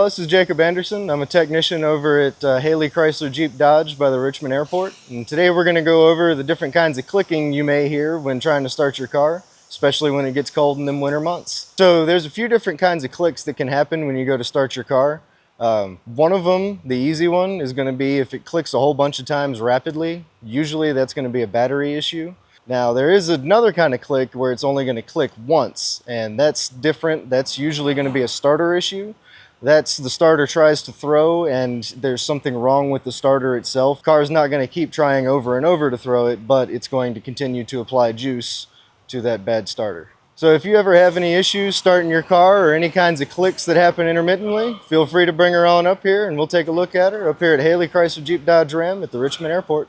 y'all, this is Jacob Anderson. I'm a technician over at Haley Chrysler Jeep Dodge by the Richmond Airport. And today we're going to go over the different kinds of clicking you may hear when trying to start your car, especially when it gets cold in them winter months. So there's a few different kinds of clicks that can happen when you go to start your car. One of them, the easy one, is going to be if it clicks a whole bunch of times rapidly. Usually that's going to be a battery issue. Now there is another kind of click where it's only going to click once, and that's different. That's usually going to be a starter issue. That's the starter tries to throw and there's something wrong with the starter itself. Car's not going to keep trying over and over to throw it, but it's going to continue to apply juice to that bad starter. So if you ever have any issues starting your car or any kinds of clicks that happen intermittently, feel free to bring her on up here and we'll take a look at her up here at Haley Chrysler Jeep Dodge Ram at the Richmond Airport.